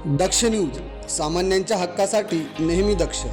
दक्ष news, सामान्यांच्या हक्कासाठी नेहमी दक्ष.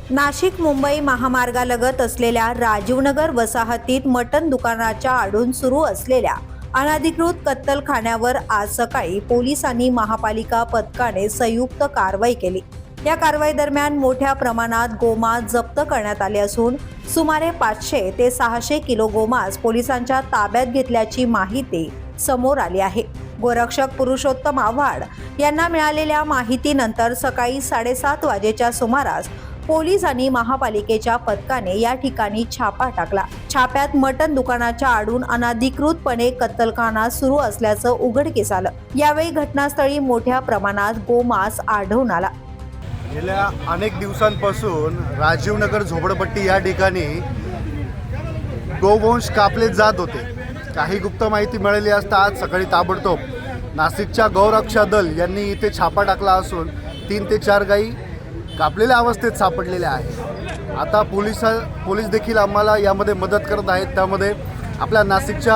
नाशिक मुंबई महामार्गालगत असलेल्या राजीवनगर वसाहतीत मटण दुकानाच्या आडून सुरू असलेल्या अनधिकृत कत्तलखान्यावर आज सकाळी पोलिसांनी महापालिका पथकाने संयुक्त कारवाई केली. या कारवाई दरम्यान मोठ्या प्रमाणात गोमांस जप्त करण्यात आले असून सुमारे 500 ते 600 किलो गोमांस पोलिसांच्या ताब्यात घेतल्याची माहिती समोर आली आहे. गोरक्षक पुरुषोत्तम आव्हाड यांना मिळालेल्या माहितीनंतर सकाळी 7:30 वाजेच्या सुमारास पोलीस आणि महापालिकेच्या पथकाने या ठिकाणी छापा टाकला. छाप्यात मटण दुकानाच्या आडून अनधिकृतपणे कत्तलखाना सुरू असल्याचं उघडकीस आलं. यावेळी घटनास्थळी मोठ्या प्रमाणात गोमांस आढळून आला. गेल्या अनेक दिवसांपासून राजीवनगर झोपडपट्टी या ठिकाणी गोवंश कापले जात होते. काही गुप्त माहिती मिळाली असता आज सकाळी ताबडतोब नाशिकच्या गौरक्षा दल यांनी इथे छापा टाकला असून 3 ते 4 गायी कापलेल्या अवस्थेत सापडलेल्या आहेत. आता पोलीस देखील आम्हाला यामध्ये मदत करत आहेत. त्यामध्ये आपल्या नाशिकच्या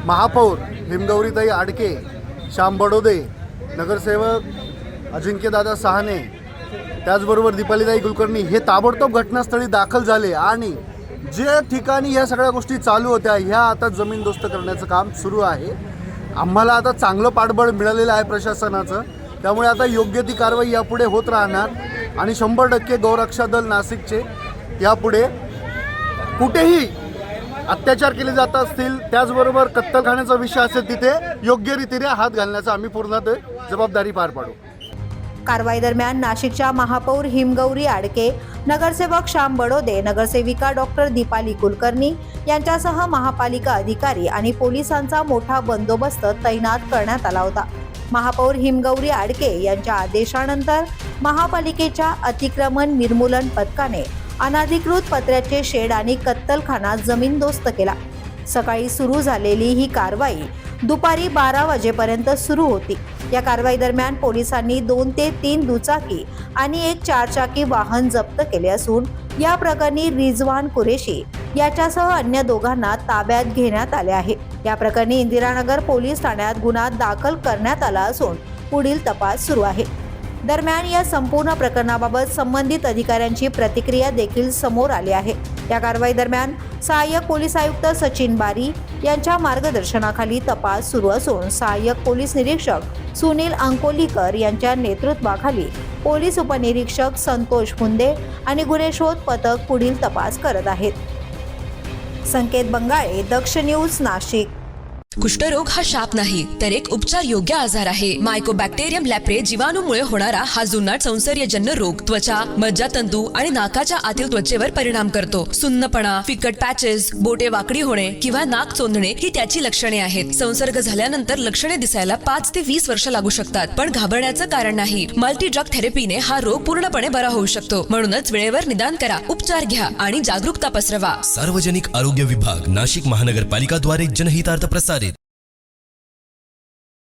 महापौर हिमगौरीताई आडके, श्याम बडोदे, नगरसेवक अजिंक्यदादा सहाने, त्याचबरोबर दीपालीताई कुलकर्णी हे ताबडतोब घटनास्थळी दाखल झाले आणि जे ठिकाणी या सगळ्या गोष्टी चालू होत्या ह्या आता जमीनदोस्त करण्याचं काम सुरू आहे. आम्हाला आता चांगलं पाठबळ मिळालेलं आहे प्रशासनाचं. त्यामुळे आता योग्य ती कारवाई यापुढे होत राहणार आणि 100% गौरक्षा दल नाशिकचे यापुढे कुठेही अत्याचार केले जात असतील, त्याचबरोबर कत्तलखान्याचा विषय असेल तिथे योग्य रीतीने हात घालण्याचा आम्ही पूर्ण जबाबदारी पार पाडू. कारवाई दरम्यान नाशिकच्या महापौर हिमगौरी आडके, नगरसेवक श्याम बडोदे, नगरसेविका डॉक्टर दीपाली कुलकर्णी यांच्यासह महापालिका अधिकारी आणि पोलिसांचा मोठा बंदोबस्त तैनात करण्यात आला होता. महापौर हिमगौरी आडके यांच्या आदेशानंतर महापालिकेच्या अतिक्रमण निर्मूलन पथकाने अनधिकृत पत्र्याचे शेड आणि कत्तलखाना जमीनदोस्त केला. सकाळी सुरू झालेली ही कारवाई दुपारी 12 वाजेपर्यंत सुरू होती. या कारवाई दरम्यान पोलिसांनी 2 ते 3 दुचाकी आणि 1 4-चाकी वाहन जप्त केले असून या प्रकरणी रिजवान कुरेशी याच्यासह अन्य दोघांना ताब्यात घेण्यात आले आहे. या प्रकरणी इंदिरानगर पोलीस ठाण्यात गुन्हा दाखल करण्यात आला असून पुढील तपास सुरू आहे. दरम्यान या संपूर्ण प्रकरणाबाबत संबंधित अधिकाऱ्यांची प्रतिक्रिया देखील समोर आली आहे. या कारवाई दरम्यान सहाय्यक पोलीस आयुक्त सचिन बारी यांच्या मार्गदर्शनाखाली तपास सुरू असून सहाय्यक पोलीस निरीक्षक सुनील अंकोलीकर यांच्या नेतृत्वाखाली पोलीस उपनिरीक्षक संतोष हुंदे आणि गुन्हे शोध पथक पुढील तपास करत आहेत. संकेत बंगाळे, दक्ष न्यूज, नाशिक. कुष्ठरोग हा शाप नाही तर एक उपचार योग्य आजार आहे. मायकोबॅक्टेरियम लॅप्रे जीवाणूमुळे होणारा हा जुनाट संसर्गजन्य रोग त्वचा, मज्जातंतू आणि नाकाच्या आतील त्वचेवर परिणाम करतो. सुन्नपणा, फिकट पॅचेस, बोटे वाकडी होणे किंवा नाक चोंदणे ही त्याची लक्षणे आहेत. संसर्ग झाल्यानंतर लक्षणे दिसायला 5 ते 20 वर्ष लागू शकतात, पण घाबरण्याचं कारण नाही. मल्टी ड्रग थेरपीने हा रोग पूर्णपणे बरा होऊ शकतो. म्हणूनच वेळेवर निदान करा, उपचार घ्या आणि जागरूकता पसरवा. सार्वजनिक आरोग्य विभाग, नाशिक महानगरपालिका द्वारे जनहितार्थ प्रसारित.